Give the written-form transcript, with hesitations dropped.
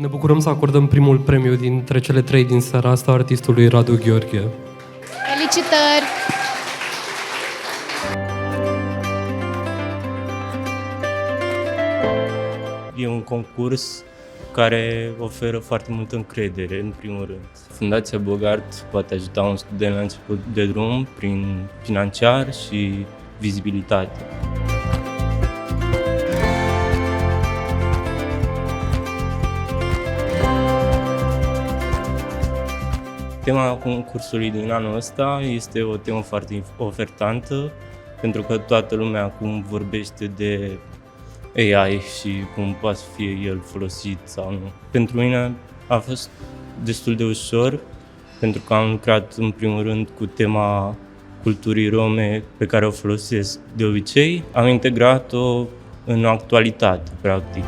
Ne bucurăm să acordăm primul premiu dintre cele 3 din seara asta artistului Radu Gheorghe. Felicitări! E un concurs care oferă foarte multă încredere, în primul rând. Fundația Bogart poate ajuta un student la început de drum prin financiar și vizibilitate. Tema concursului din anul ăsta este o temă foarte ofertantă, pentru că toată lumea acum vorbește de AI și cum poate fi el folosit sau nu. Pentru mine a fost destul de ușor, pentru că am lucrat în primul rând cu tema culturii rome pe care o folosesc de obicei. Am integrat-o în actualitate, practic.